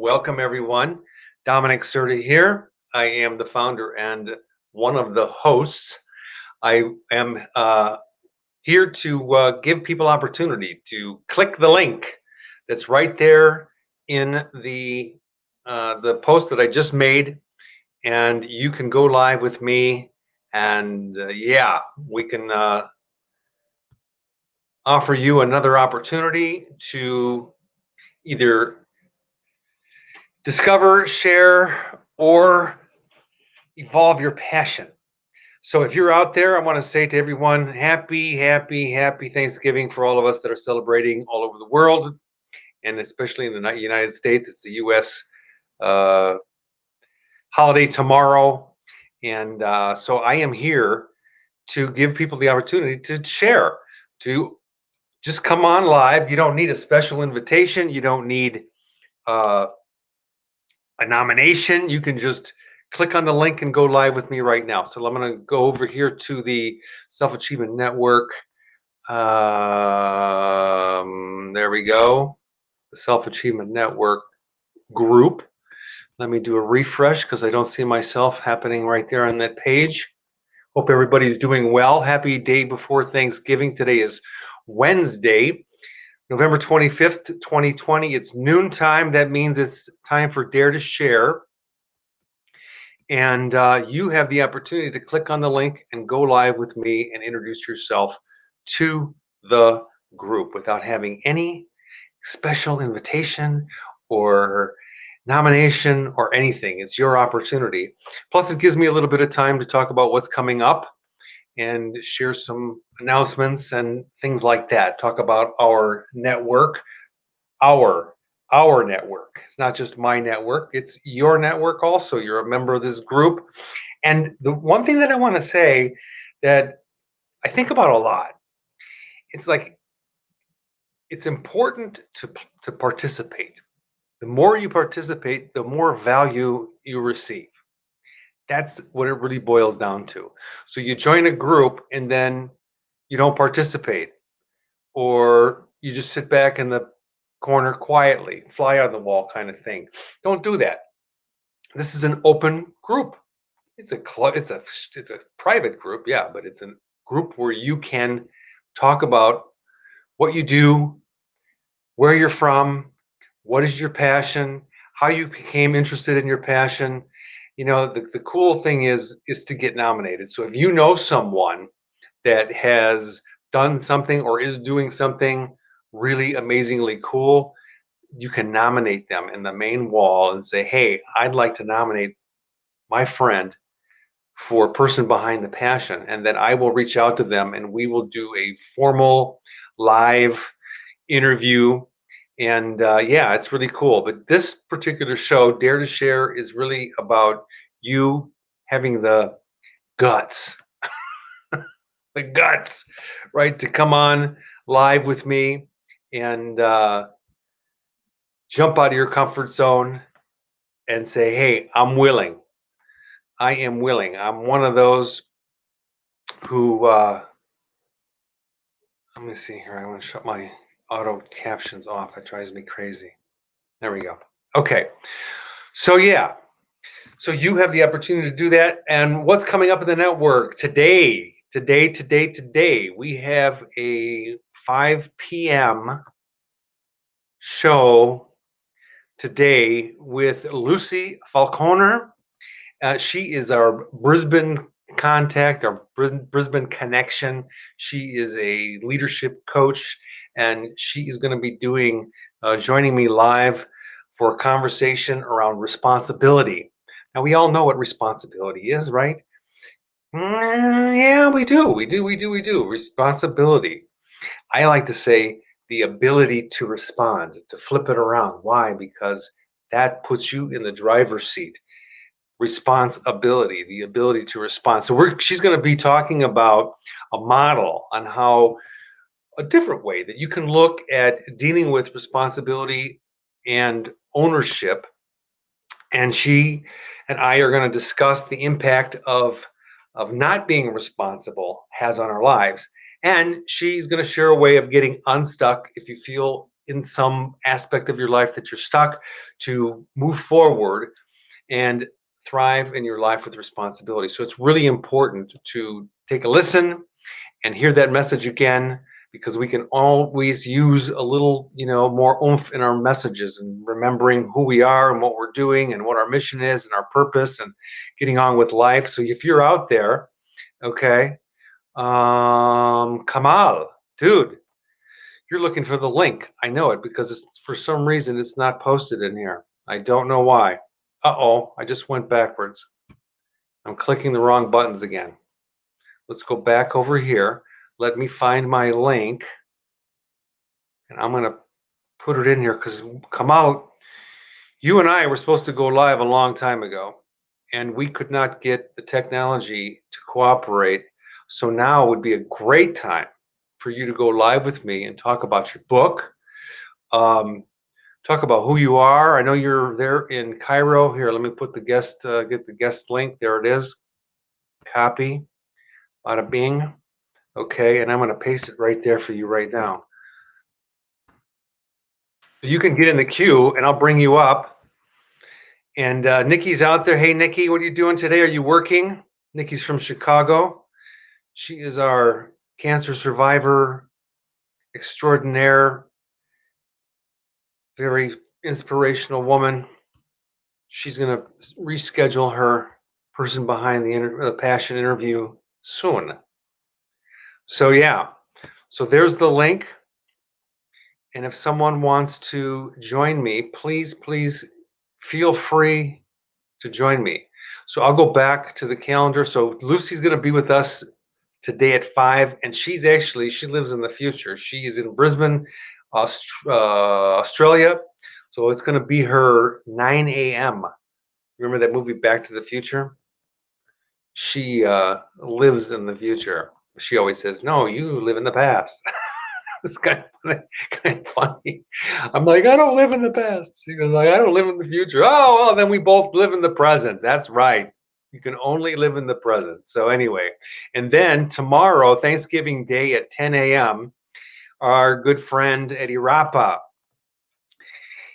Welcome, everyone. Dominic Serta here. I am the founder and one of the hosts. I am here to give people opportunity to click the link that's right there in the post that I just made, and you can go live with me. And we can offer you another opportunity to either discover, share, or evolve your passion. So if you're out there, I want to say to everyone, happy Thanksgiving for all of us that are celebrating all over the world, and especially in the United States. It's the U.S. Uh, holiday tomorrow. And so I am here to give people the opportunity to share, to just come on live. You don't need a special invitation. You don't need uh, a nomination. You can just click on the link and go live with me right now. So I'm going to go over here to the Self-Achievement Network. There we go. The Self-Achievement Network group. Let me do a refresh because I don't see myself happening right there on that page. Hope everybody's doing well. Happy day before Thanksgiving. Today is Wednesday, November 25th, 2020. It's noontime. That means it's time for Dare to Share. And you have the opportunity to click on the link and go live with me and introduce yourself to the group without having any special invitation or nomination or anything. It's your opportunity. Plus, it gives me a little bit of time to talk about what's coming up and share some announcements and things like that. Talk about our network, our network. It's not just my network, it's your network also. You're a member of this group. And the one thing that I want to say that I think about a lot, it's like it's important to participate. The more you participate, the more value you receive. That's what it really boils down to. So you join a group and then you don't participate, or you just sit back in the corner quietly, fly on the wall kind of thing. Don't do that. This is an open group. It's a private group, yeah, but it's a group where you can talk about what you do, where you're from, what is your passion, how you became interested in your passion. You know, the cool thing is to get nominated. So if you know someone that has done something or is doing something really amazingly cool, you can nominate them in the main wall and say, hey, I'd like to nominate my friend for person behind the passion. And then I will reach out to them and we will do a formal live interview. And it's really cool. But this particular show, Dare to Share, is really about you having the guts, right, to come on live with me and jump out of your comfort zone and say, hey, I'm willing. I am willing. I'm one of those who, let me see here. I want to shut my auto captions off. It drives me crazy. There we go. Okay. So you have the opportunity to do that. And what's coming up in the network today, we have a 5 p.m. show today with Lucy Falconer. She is our Brisbane contact, our Brisbane connection. She is a leadership coach, and she is going to be joining me live for a conversation around responsibility. Now, we all know what responsibility is, right? Yeah, we do. Responsibility. I like to say the ability to respond, to flip it around. Why? Because that puts you in the driver's seat. Responsibility, the ability to respond. So she's going to be talking about a model on how a different way that you can look at dealing with responsibility and ownership. And she and I are going to discuss the impact of not being responsible has on our lives. And she's going to share a way of getting unstuck if you feel in some aspect of your life that you're stuck, to move forward and thrive in your life with responsibility. So it's really important to take a listen and hear that message again, because we can always use a little, more oomph in our messages, and remembering who we are and what we're doing and what our mission is and our purpose, and getting on with life. So if you're out there, okay, Kamal, dude, you're looking for the link. I know it, because it's, for some reason, it's not posted in here. I don't know why. Uh-oh, I just went backwards. I'm clicking the wrong buttons again. Let's go back over here. Let me find my link, and I'm going to put it in here, because Kamal, you and I were supposed to go live a long time ago, and we could not get the technology to cooperate. So now would be a great time for you to go live with me and talk about your book. Talk about who you are. I know you're there in Cairo. Here, let me put the get the guest link. There it is. Copy. Bada bing. Okay, and I'm going to paste it right there for you right now. So you can get in the queue, and I'll bring you up. And Nikki's out there. Hey, Nikki, what are you doing today? Are you working? Nikki's from Chicago. She is our cancer survivor extraordinaire, very inspirational woman. She's going to reschedule her person behind the passion interview soon. So yeah, so there's the link. And if someone wants to join me, please feel free to join me. So I'll go back to the calendar. So Lucy's going to be with us today at 5, and she lives in the future. She is in Brisbane, Australia. So it's going to be her 9 a.m. Remember that movie Back to the Future? She lives in the future. She always says, "No, you live in the past." It's kind of funny. I'm like, I don't live in the past. She goes, like, I don't live in the future. Oh, well, then we both live in the present. That's right. You can only live in the present. So anyway, and then tomorrow, Thanksgiving Day at 10 a.m., our good friend Eddie Rapa.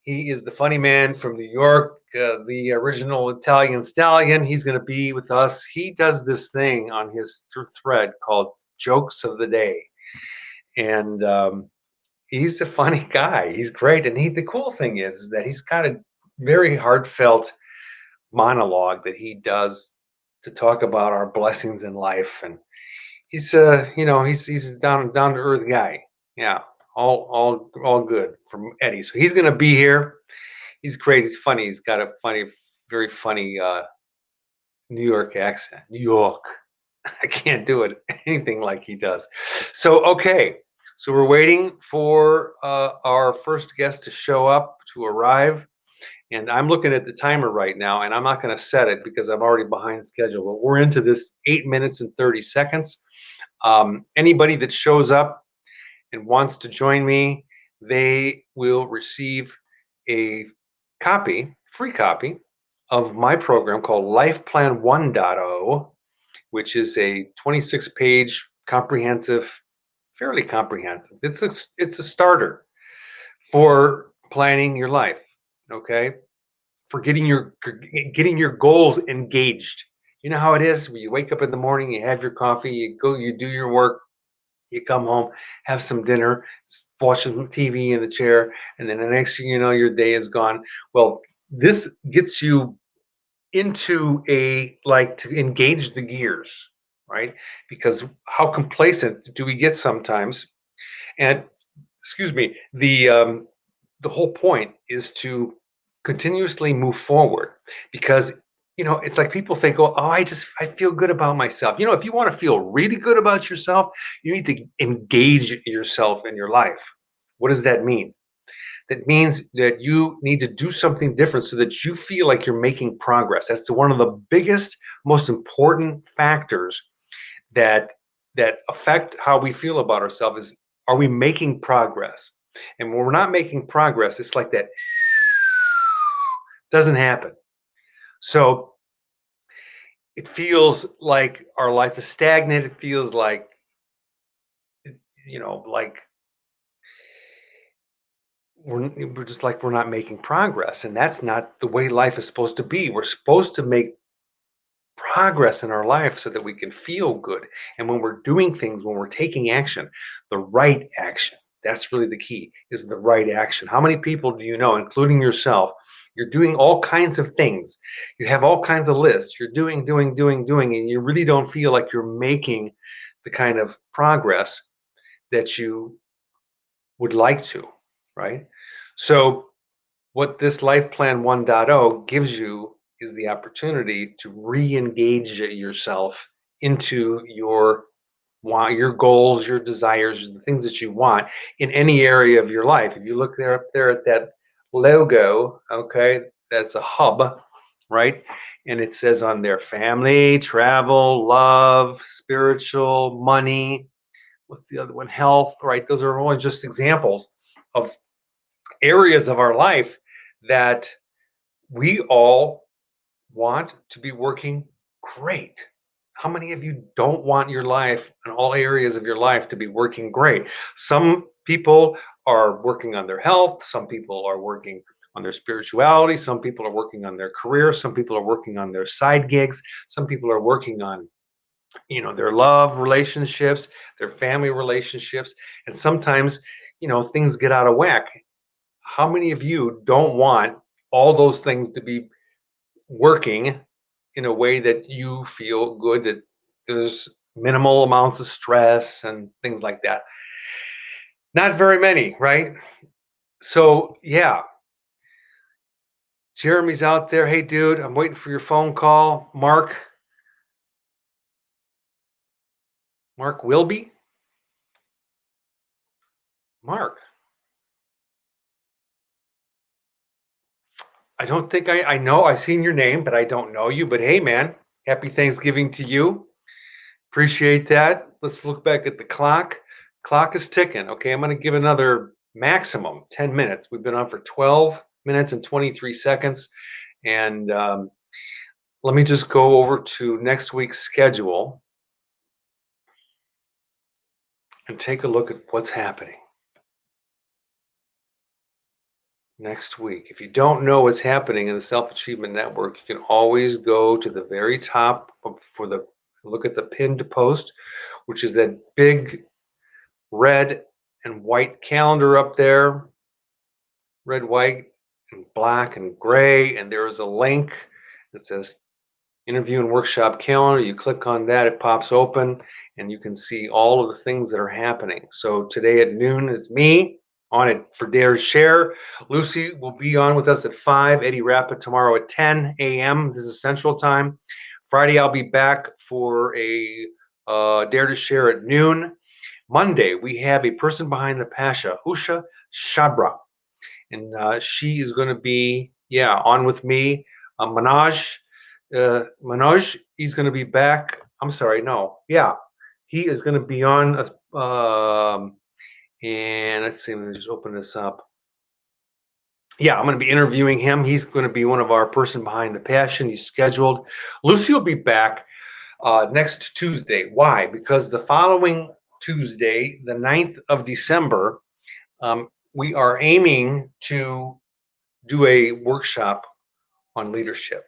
He is the funny man from New York, the original Italian stallion. He's going to be with us. He does this thing on his thread called Jokes of the Day. And he's a funny guy. He's great. And the cool thing is that he's got a very heartfelt monologue that he does to talk about our blessings in life. And he's he's a down to earth guy. Yeah. All good from Eddie. So he's gonna be here. He's great. He's funny. He's got a funny, very funny New York accent. New York. I can't do it anything like he does. So okay. So we're waiting for our first guest to show up, to arrive. And I'm looking at the timer right now, and I'm not going to set it because I'm already behind schedule. But we're into this 8 minutes and 30 seconds. Anybody that shows up and wants to join me, they will receive a free copy of my program called Life Plan 1.0, which is a 26-page fairly comprehensive. It's a starter for planning your life, okay? For getting your goals engaged. You know how it is when you wake up in the morning, you have your coffee, you do your work, you come home, have some dinner, watch some TV in the chair, and then the next thing you know, your day is gone. Well, this gets you into to engage the gears, right? Because how complacent do we get sometimes? And excuse me, the whole point is to continuously move forward, because it's like people think, oh, I feel good about myself. If you want to feel really good about yourself, you need to engage yourself in your life. What does that mean? That means that you need to do something different so that you feel like you're making progress. That's one of the biggest, most important factors that affect how we feel about ourselves. Is, are we making progress? And when we're not making progress, it's like that doesn't happen. So it feels like our life is stagnant. It feels like, like we're just like we're not making progress, and that's not the way life is supposed to be. We're supposed to make progress in our life so that we can feel good. And when we're doing things, when we're taking action, the right action, that's really the key, is the right action. How many people do you know, including yourself, you're doing all kinds of things. You have all kinds of lists. You're doing, and you really don't feel like you're making the kind of progress that you would like to, right? So what this Life Plan 1.0 gives you is the opportunity to re-engage yourself into your goals, your desires, the things that you want in any area of your life. If you look there up there at that logo, okay, that's a hub, right? And it says on there family, travel, love, spiritual, money. What's the other one? Health, right? Those are only just examples of areas of our life that we all want to be working great. How many of you don't want your life and all areas of your life to be working great? Some people are working on their health, some people are working on their spirituality, some people are working on their career, some people are working on their side gigs, some people are working on their love relationships, their family relationships, and sometimes things get out of whack. How many of you don't want all those things to be working in a way that you feel good, that there's minimal amounts of stress and things like that? Not very many, right? So, yeah, Jeremy's out there. Hey, dude, I'm waiting for your phone call. Mark Wilby? Mark, I don't think I know. I've seen your name, but I don't know you. But hey, man, happy Thanksgiving to you. Appreciate that. Let's look back at the clock. Clock is ticking. Okay, I'm going to give another maximum 10 minutes. We've been on for 12 minutes and 23 seconds. And let me just go over to next week's schedule and take a look at what's happening next week. If you don't know what's happening in the Self Achievement Network, you can always go to the very top for the look at the pinned post, which is that big red and white calendar up there, red, white, and black and gray. And there is a link that says interview and workshop calendar. You click on that, it pops open, and you can see all of the things that are happening. So today at noon is me on it for Dare to Share. Lucy will be on with us at 5. Eddie Rappa tomorrow at 10 a.m. This is Central Time. Friday, I'll be back for a Dare to Share at noon. Monday, we have a person behind the Pasha, Usha Shabra, and she is going to be on with me. Manoj, he's going to be back. I'm sorry, no, he is going to be on. And let's see, let me just open this up. Yeah, I'm going to be interviewing him. He's going to be one of our person behind the passion. He's scheduled. Lucy will be back next Tuesday. Why? Because the following Tuesday, the 9th of December, we are aiming to do a workshop on leadership.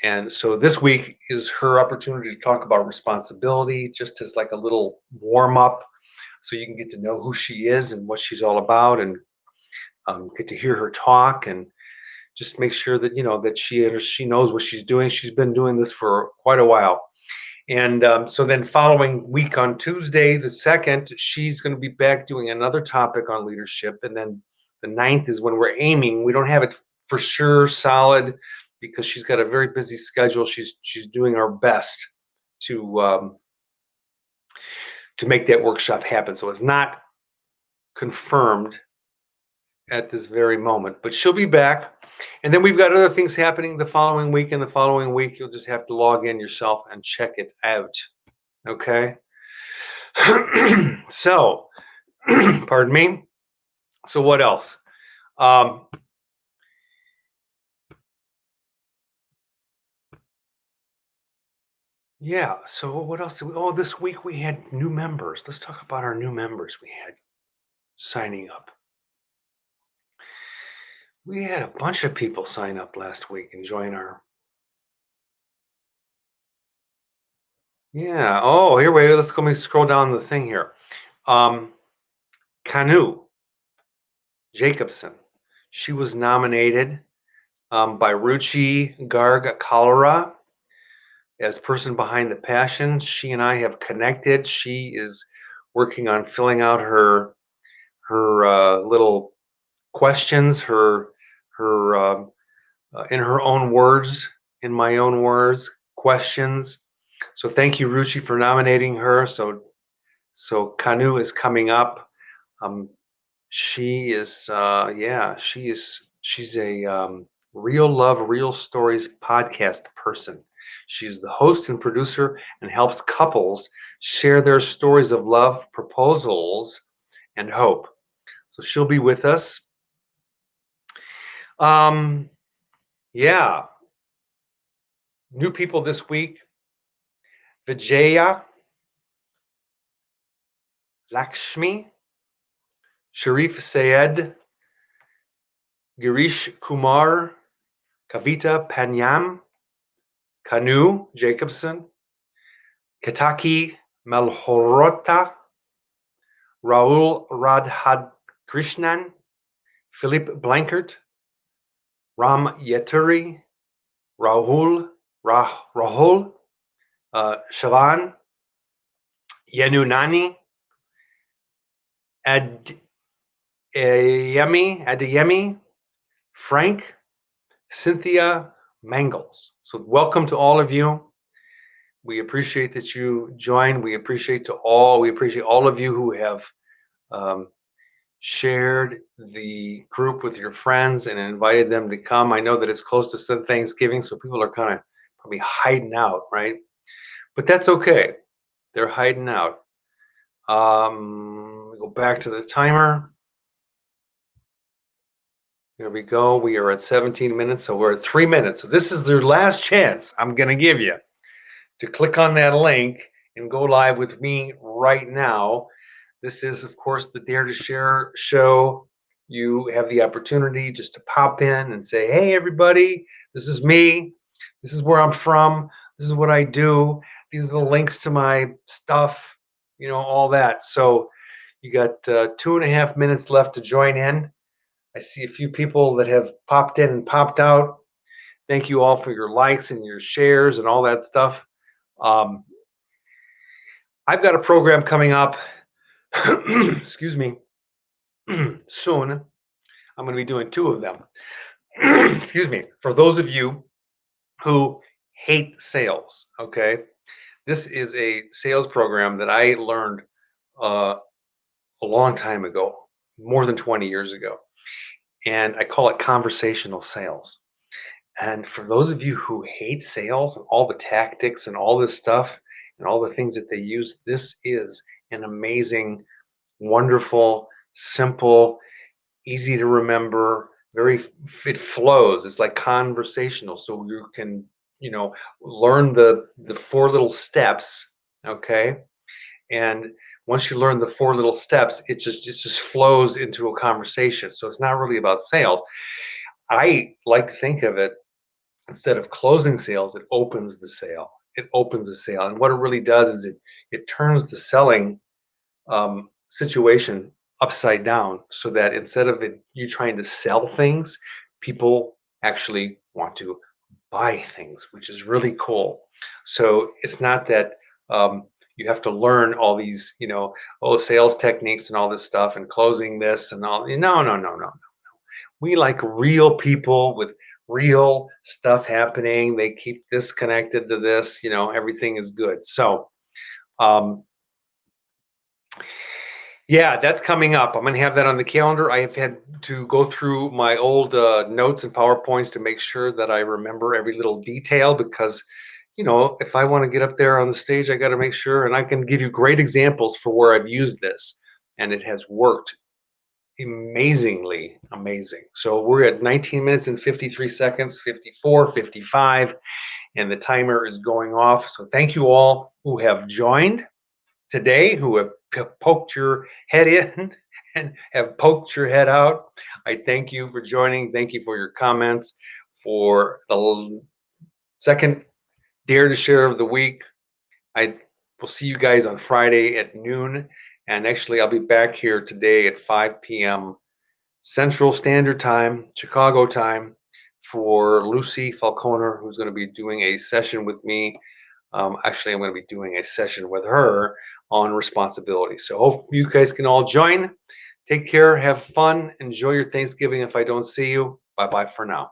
And so this week is her opportunity to talk about responsibility, just as like a little warm up, so you can get to know who she is and what she's all about, and get to hear her talk, and just make sure that that she knows what she's doing. She's been doing this for quite a while. And so then following week on Tuesday, the 2nd, she's going to be back doing another topic on leadership. And then the 9th is when we're aiming. We don't have it for sure solid because she's got a very busy schedule. She's doing our best to make that workshop happen. So it's not confirmed at this very moment, but she'll be back. And then we've got other things happening the following week. And the following week, you'll just have to log in yourself and check it out. Okay. So, pardon me. So, what else? Yeah. So, what else? This week we had new members. Let's talk about our new members we had signing up. We had a bunch of people sign up last week and join our. Yeah. Oh, here we go. Let's go. Let me scroll down the thing here. Um, Canoe Jacobson. She was nominated by Ruchi Garg Kalra as person behind the passion. She and I have connected. She is working on filling out her little questions, her in her own words, in my own words, questions. So thank you, Ruchi, for nominating her. So Kanu is coming up. Um, she is, yeah, she's a real love, real stories podcast person. She's the host and producer and helps couples share their stories of love, proposals, and hope. So she'll be with us. Um, yeah, new people this week: Vijaya, Lakshmi, Sharif Sayed, Girish Kumar, Kavita Panyam, Kanu Jacobson, Ketaki Malhorota, Raul Radhakrishnan, Philip Blankert, Ram Yeturi, Rahul, Shavan, Yenunani, Adeyemi, Frank, Cynthia Mangles. So welcome to all of you. We appreciate that you joined. We appreciate all of you who have um, shared the group with your friends and invited them to come. I know that it's close to Thanksgiving, so people are kind of probably hiding out, right? But that's okay. They're hiding out. Go back to the timer. Here we go. We are at 17 minutes, so we're at 3 minutes. So this is their last chance I'm going to give you to click on that link and go live with me right now. This is, of course, the Dare to Share show. You have the opportunity just to pop in and say, hey, everybody, this is me. This is where I'm from. This is what I do. These are the links to my stuff, all that. So you got 2.5 minutes left to join in. I see a few people that have popped in and popped out. Thank you all for your likes and your shares and all that stuff. I've got a program coming up, excuse me, soon. I'm going to be doing 2 of them. Excuse me. For those of you who hate sales, okay, this is a sales program that I learned a long time ago, more than 20 years ago. And I call it conversational sales. And for those of you who hate sales and all the tactics and all this stuff and all the things that they use, this is an amazing, wonderful, simple, easy to remember, it flows. It's like conversational. So you can, learn the 4 little steps, okay? And once you learn the 4 little steps, it just flows into a conversation. So it's not really about sales. I like to think of it, instead of closing sales, it opens the sale. It opens the sale. And what it really does is it turns the selling situation upside down, so that instead of you trying to sell things, people actually want to buy things, which is really cool. So it's not that you have to learn all these, sales techniques and all this stuff and closing this and all. No, no, no, no. We like real people with real stuff happening. They keep this connected to this, everything is good. So, yeah, that's coming up. I'm going to have that on the calendar. I have had to go through my old notes and PowerPoints to make sure that I remember every little detail, because, if I want to get up there on the stage, I got to make sure, and I can give you great examples for where I've used this, and it has worked amazingly amazing. So we're at 19 minutes and 53 seconds, 54, 55, and the timer is going off. So thank you all who have joined today, who have poked your head in and have poked your head out. I thank you for joining. Thank you for your comments. For the second Dare to Share of the week, I will see you guys on Friday at noon. And actually, I'll be back here today at 5 p.m. Central Standard Time, Chicago time, for Lucy Falconer, who's going to be doing a session with me. Actually, I'm going to be doing a session with her on responsibility. So hope you guys can all join. Take care, have fun, enjoy your Thanksgiving if I don't see you. Bye-bye for now.